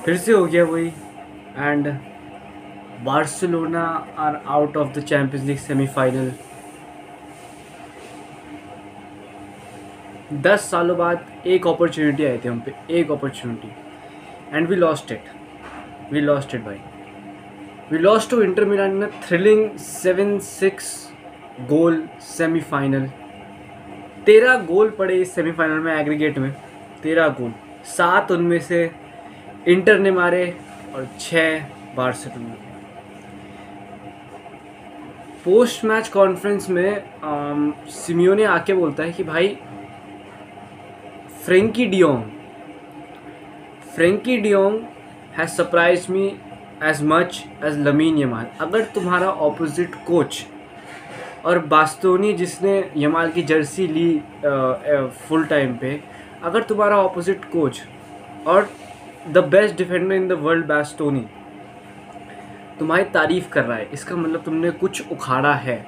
फिर से हो गया वही। And Barcelona are out of the champions league semifinal. 10 सालों बाद एक अपॉर्चुनिटी आई थी हम पे, एक opportunity, and we lost it भाई। We lost to Inter Milan in thrilling 7-6 goal semifinal. 13 goal पड़े इस सेमीफाइनल में एग्रीगेट में, 13 गोल, 7 उनमें से इंटर ने मारे और 6 बार्सिलोना ने। पोस्ट मैच कॉन्फ्रेंस में सिमियोने आके बोलता है कि भाई Frenkie de Jong has surprise me as much as Lamine Yamal. अगर तुम्हारा ऑपोजिट कोच और बास्तोनी जिसने यमाल की जर्सी ली फुल टाइम पे, अगर तुम्हारा ऑपोजिट कोच और the best defender in the world Bastoni तुम्हारी तारीफ़ कर रहा है, इसका मतलब तुमने कुछ उखाड़ा है।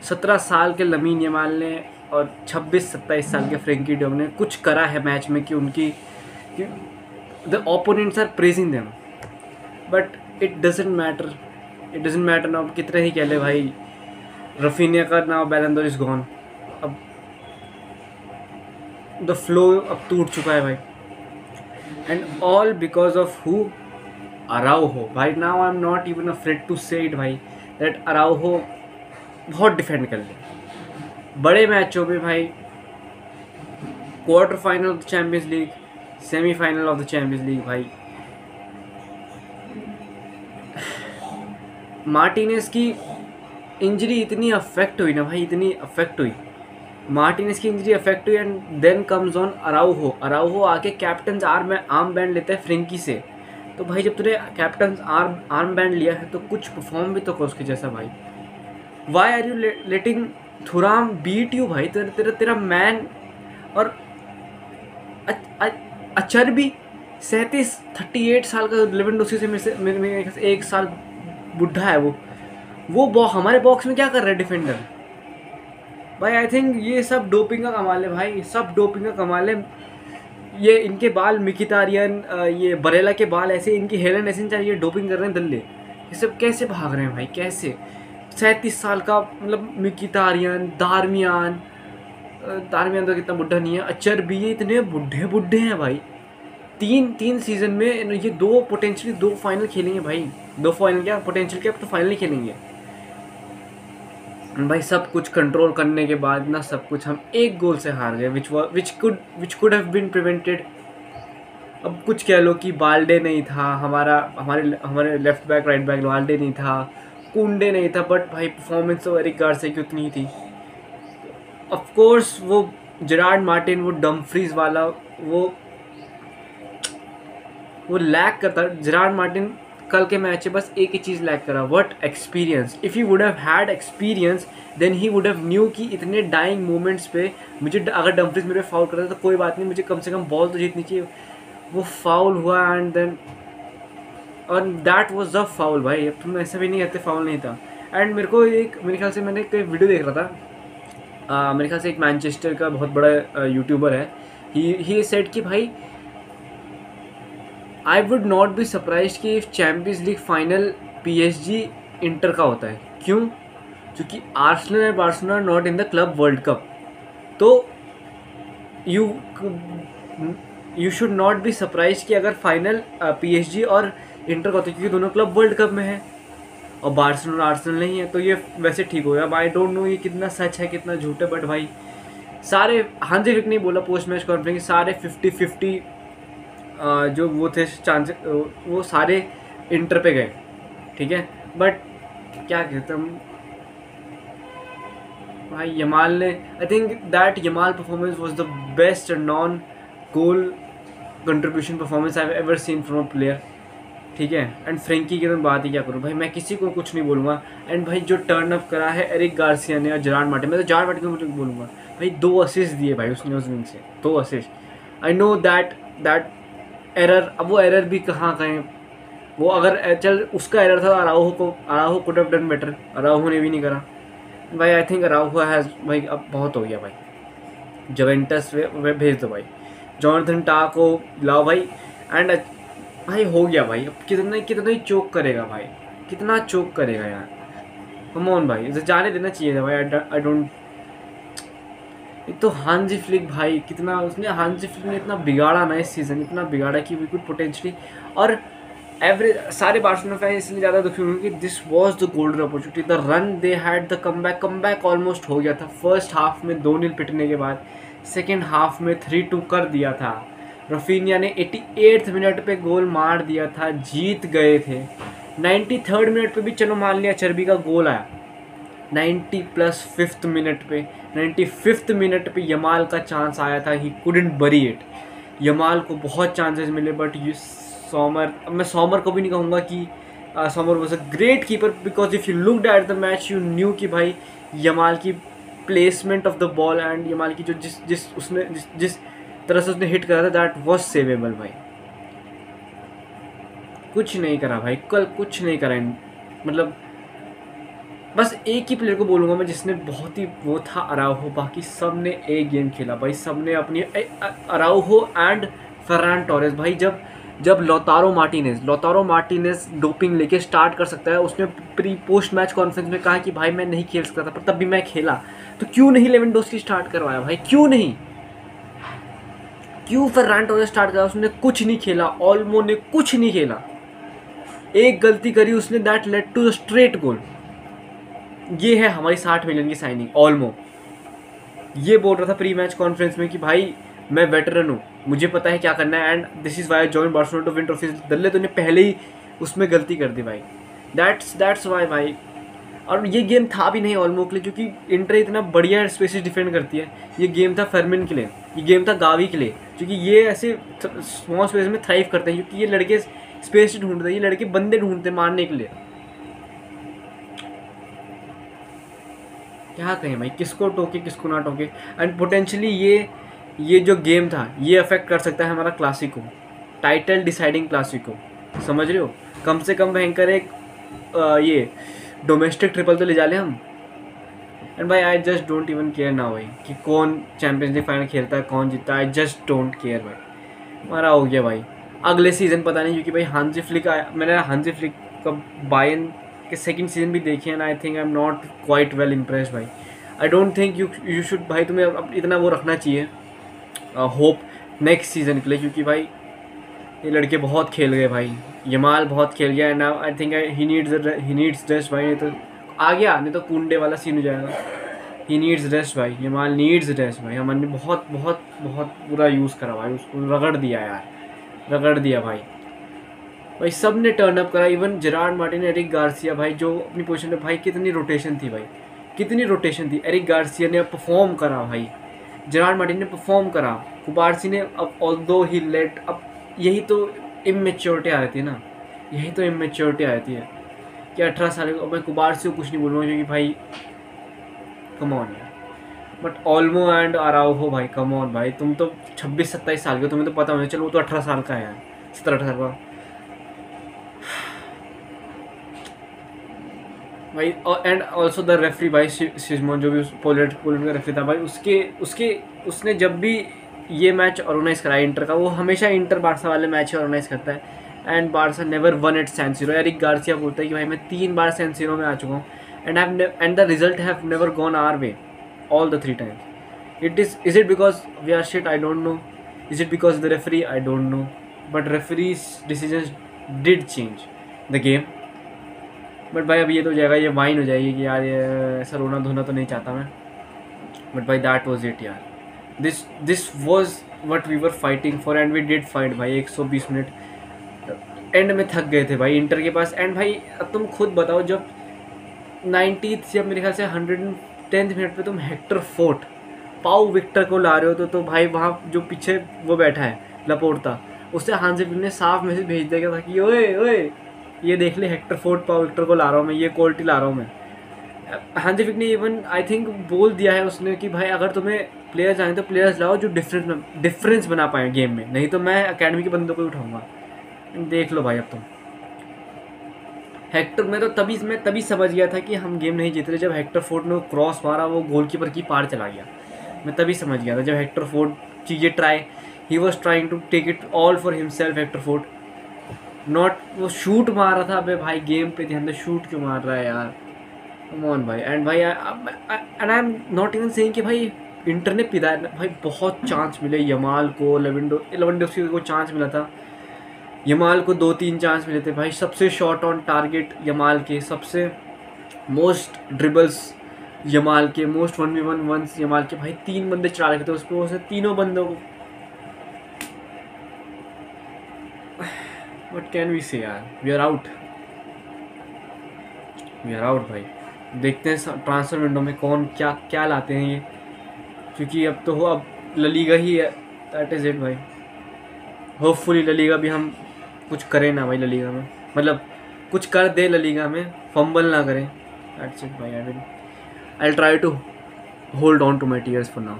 17 साल के लमीन यमाल ने और 26-27 साल के फ्रेंकी डियोंग ने कुछ करा है मैच में कि उनकी the opponents are praising them, but it doesn't matter ना। कितने ही कह ले भाई, रफीनिया का now Ballon d'Or is gone, अब द फ्लो अब टूट चुका है भाई। And all because of who? Araujo भाई। Now I am not even afraid to say it भाई, दैट अराउहो बहुत डिफेंड कर ले बड़े मैचों में भाई। Quarter final of the champions league, semifinal of the champions league भाई। मार्टिनेज की इंजरी इतनी अफेक्ट हुई ना भाई, इतनी अफेक्ट हुई, मार्टिनेज की इंजरी अफेक्ट हुई, एंड देन कम्स ऑन अराउहो आके कैप्टन आर्म बैंड लेता है फ्रेंकी से। तो भाई जब तूने कैप्टन आर्म बैंड लिया है तो कुछ परफॉर्म भी तो कर उसके जैसा भाई। Why are you letting Thuram beat you भाई? तेरा मैन। और अचरबी 38 साल का लेवेंडोस्की से मेरे से 1 साल बुढ़ा है वो हमारे बॉक्स में क्या कर रहा है डिफेंडर भाई? आई थिंक ये सब डोपिंग का कमाल है भाई, सब डोपिंग का कमाल है। ये इनके बाल मिकितारियन, ये बरेला के बाल ऐसे, इनकी हेलन ऐसे चाहिए, डोपिंग कर रहे हैं दल्ले। ये सब कैसे भाग रहे हैं भाई, कैसे? 37 साल का मतलब मिकितारियन, दारमियान तो कितना बुढ़ा नहीं है, अचरबी, ये इतने बुढ़े हैं भाई। तीन सीजन में ये पोटेंशियली 2 फाइनल खेलेंगे भाई, 2 फाइनल क्या पोटेंशियल क्या, तो फाइनल ही खेलेंगे भाई। सब कुछ कंट्रोल करने के बाद ना, सब कुछ हम 1 गोल से हार गए, which could have been prevented. अब कुछ कह लो कि बाल्डे नहीं था हमारे left back right back, Balde नहीं था, कुंडे नहीं था, बट भाई परफॉर्मेंस तो एरिक गार्सिया की उतनी ही थी। ऑफ कोर्स वो जेरार्ड मार्टिन, वो डम्फ्रीज वाला, वो लैक करता। जेरार्ड मार्टिन कल के मैच में बस एक ही चीज़ लैक करा, what experience. If you would have had experience then he would have known कि इतने डाइंग मोमेंट्स पे मुझे अगर डम्फ्रीज मेरे फाउल करता तो कोई बात नहीं, मुझे कम से कम बॉल तो जीतनी चाहिए। वो फाउल हुआ एंड देन और दैट वाज द फाउल भाई। अब तुम ऐसा भी नहीं कहते फाउल नहीं था। एंड मेरे ख्याल से मैंने कोई वीडियो देख रहा था, मेरे ख्याल से एक मैनचेस्टर का बहुत बड़ा यूट्यूबर है, ही सेड कि भाई I would not be surprise कि if champions league final PSG Inter का होता है। क्यों? क्योंकि Arsenal and Barcelona not in the club world cup, तो you should not be surprise कि अगर फाइनल PSG और इंटर का होता है, क्योंकि दोनों क्लब वर्ल्ड कप में है और बार्सिलोना आर्सेनल नहीं है, तो ये वैसे ठीक हो गया। आई डोंट नो ये कितना सच है कितना झूठ है, बट भाई सारे हांजी विक नहीं बोला पोस्ट मैच कॉन्फ्रेंस, सारे 50-50 जो वो थे चांस, वो सारे इंटर पे गए, ठीक है। बट क्या कहते हम भाई, यमाल ने, I think that Yamal performance was the best non goal contribution performance I have ever seen from a player, ठीक है। एंड फ्रेंकी की तो बात ही क्या करूँ भाई, मैं किसी को कुछ नहीं बोलूँगा। एंड भाई जो टर्न अप करा है एरिक गार्सिया ने और जेरार्ड मार्टिन, मैं तो जेरार्ड मार्टिन को बोलूँगा भाई, 2 असिस्ट दिए भाई उसने उस विंग से, 2 assist. I know that error, अब वो एरर भी कहाँ कहें, वो अगर चल उसका एरर था अराउहो कुड हैव डन बेटर, अराउहो ने भी नहीं करा भाई। आई थिंक अराउहो हैज़ भाई, अब बहुत हो गया भाई, जुवेंटस वे भेज दो भाई, जॉनथन टाह को लाओ भाई। एंड भाई हो गया भाई, अब कितना कितना ही चोक करेगा भाई, कितना चोक करेगा यार, कम ऑन भाई, इसे जाने देना चाहिए था भाई। आई डोंट, एक तो हांजी फ्लिक भाई, कितना उसने, हांजी फ्लिक ने इतना बिगाड़ा ना इस सीज़न, इतना बिगाड़ा कि वी कुड पोटेंशियली, और एवरेज सारे बार्सिलोना फैन इसलिए ज़्यादा दुखी होंगे कि this was the golden opportunity, the run they had, the comeback almost हो गया था। फर्स्ट हाफ में 2-0 पिटने के बाद सेकेंड हाफ में 3-2 कर दिया था। रफीनिया ने 88 मिनट पे गोल मार दिया था, जीत गए थे। 93rd मिनट पे भी चलो मान लिया चर्बी का गोल आया, 90+5th मिनट पे, 95th मिनट पे यमाल का चांस आया था, ही कुडंट बरी इट। यमाल को बहुत चांसेस मिले बट यू सॉमर, अब मैं सॉमर को भी नहीं कहूँगा कि Sommer was a great keeper, because if you looked at the match you knew कि भाई यमाल की placement of the ball and Yamal की जो जिस तरह से उसने हिट करा था, दैट वॉज सेवेबल भाई। कुछ नहीं करा भाई, कल कुछ नहीं करा, मतलब बस एक ही प्लेयर को बोलूँगा मैं जिसने बहुत ही वो था, अराउहो। बाकी सब ने एक गेम खेला भाई, सब ने अपनी, अराउहो एंड फर्रान टोरेस भाई। जब लौतारो मार्टिनेज डोपिंग लेके स्टार्ट कर सकता है, उसने प्री पोस्ट मैच कॉन्फ्रेंस में कहा कि भाई मैं नहीं खेल सकता था पर तब भी मैं खेला, तो क्यों नहीं लेवेंडोस्की स्टार्ट करवाया भाई, क्यों फर्रान टोरेस स्टार्ट करा? उसने कुछ नहीं खेला, ऑल्मो ने कुछ नहीं खेला, एक गलती करी उसने, that led to the straight goal. ये है हमारी 60 मिलियन की साइनिंग। ऑल्मो ये बोल रहा था प्री मैच कॉन्फ्रेंस में कि भाई मैं वेटरन हूँ, मुझे पता है क्या करना है, and this is why I join Barcelona to win trophies. दल्ले तो ने पहले ही उसमें गलती कर दी भाई, दैट्स वाई भाई। और ये गेम था भी नहीं ऑल्मो के लिए, क्योंकि इंटर इतना बढ़िया स्पेसेस डिफेंड करती है। ये गेम था फर्मिन के लिए, ये गेम था गावी के लिए, क्योंकि ये ऐसे स्मॉल स्पेस में थ्राइव करते हैं, क्योंकि ये लड़के स्पेस ढूंढते हैं, ये लड़के बंदे ढूंढते हैं मारने के लिए। क्या कहें भाई, किसको टोके किसको ना टोके। एंड पोटेंशियली ये जो गेम था ये अफेक्ट कर सकता है हमारा क्लासिको, टाइटल डिसाइडिंग क्लासिको, समझ रहे हो। कम से कम भयंकर एक ये डोमेस्टिक ट्रिपल तो ले जा ले हम। एंड भाई I just don't even care ना भाई कि कौन चैंपियंस लीग फाइनल खेलता है, कौन जीतता है, आई जस्ट डोंट केयर भाई। हमारा हो गया भाई, अगले सीज़न पता नहीं, क्योंकि भाई हांजी फ्लिक आया, मैंने हांजी फ्लिक का बायन के सेकंड सीजन भी देखे हैं, I think I am not quite well impressed भाई। I don't think you should भाई, तुम्हें अब इतना वो रखना चाहिए होप नेक्स्ट सीज़न के लिए, क्योंकि भाई ये लड़के बहुत खेल गए भाई, यमाल बहुत खेल गया, and I think he needs rest भाई। ये तो आ गया, नहीं तो कुंडे वाला सीन हो जाएगा। ही नीड्स रेस्ट भाई, यमाल नीड्स रेस्ट भाई। हमने बहुत बहुत बहुत बुरा यूज़ करा भाई, उसको रगड़ दिया यार, रगड़ दिया भाई सब ने टर्न अप करा, even Gerard Martin, Eric Garcia भाई जो अपनी पोजीशन पे, भाई कितनी रोटेशन थी भाई, कितनी रोटेशन थी। एरिक गार्सिया ने परफॉर्म करा भाई, जेरार्ड मार्टिन ने परफॉर्म करा, कुबार्सी ने, अब ऑल्दो ही लेट, अब यही तो इमेच्योरिटी आ जाती है ना, यही तो इमेच्योरिटी आ जाती है कि 18 साल को। मैं कुबार्सी को कुछ नहीं बोलूँगा क्योंकि भाई कम ऑन यार, बट ऑल्मो एंड अराउहो भाई कम ऑन भाई, तुम तो 26-27 साल के हो, तुम्हें तो पता होना, चलो वो तो 18 साल का है यार, 17-18 साल का भाई। एंड ऑल्सो द रेफरी भाई सिजमोन, जो भी पोलैंड का रेफरी था भाई, उसने जब भी ये मैच ऑर्गेनाइज करा इंटर का, वो हमेशा इंटर बार्सा वाले मैच ऑर्गेनाइज करता है, and Barca never won at San Siro. Eric Garcia बोलता है कि भाई मैं 3 बार सैन सिरो में आ चुका हूँ, and the result have never gone our way all the 3 times. Is it because we are shit? I don't know. Is it because the referee? I don't know, but referee's decisions did change the game. But भाई अब ये तो हो जाएगा, ये wine हो जाएगी कि यार ये ऐसा रोना धोना तो नहीं चाहता मैं, बट भाई दैट वाज इट यार, this was what we were fighting for, and we did fight भाई। 120 मिनट एंड में थक गए थे भाई इंटर के पास। एंड भाई अब तुम खुद बताओ, जब 90th या मेरे ख्याल से 110th मिनट पे तुम हेक्टर फोर्ट पाउ विक्टर को ला रहे हो, तो भाई वहाँ जो पीछे वो बैठा है लपोर्टा, उससे हांजी फ्लिक ने साफ मैसेज भेज दिया था कि ओए ओए ये देख ले, हेक्टर फोर्ट पाउ विक्टर को ला रहा हूँ मैं, ये क्वालिटी ला रहा हूँ मैं। हांजी फ्लिक ने इवन आई थिंक बोल दिया है उसने कि भाई अगर तुम्हें प्लेयर्स आए तो प्लेयर्स लाओ जो डिफरेंस बना पाए गेम में, नहीं तो मैं अकेडमी के बंदों को ही उठाऊंगा। देख लो भाई अब तुम हेक्टर, मैं तभी समझ गया था कि हम गेम नहीं जीत रहे, जब हेक्टर फोर्ट ने क्रॉस मारा, वो गोलकीपर की पार चला गया। मैं तभी समझ गया था जब हेक्टर फोर्ट चीज़ें ही was trying to take it all for himself Hector Fort. Not वो शूट मार रहा था। अबे भाई गेम पे ध्यान दे, शूट क्यों मार रहा है यार, कम ऑन भाई। एंड भाई and I am not even saying कि भाई इंटर ने पिदा, भाई बहुत चांस मिले यमाल को, लेवेंडोस्की को चांस मिला था, यमाल को 2-3 चांस मिले थे भाई। सबसे शॉट ऑन टारगेट यमाल के, सबसे मोस्ट ड्रिबल्स यमाल के, मोस्ट 1v1 वंस यमाल के। भाई 3 बंदे चला रखे थे उस पर, उसने तीनों बंदों को, व्हाट कैन वी से यार, we are out, we are out भाई। देखते हैं ट्रांसफर विंडो में कौन क्या क्या लाते हैं ये, क्योंकि अब तो हो, अब ललीगा ही है, दैट इज़ इट भाई। होपफुली ललीगा भी हम कुछ करें ना भाई ललीगा में, मतलब कुछ कर दे ललीगा में, फंबल ना करें, दैट्स इट भाई। I will try to hold on to my tears for now.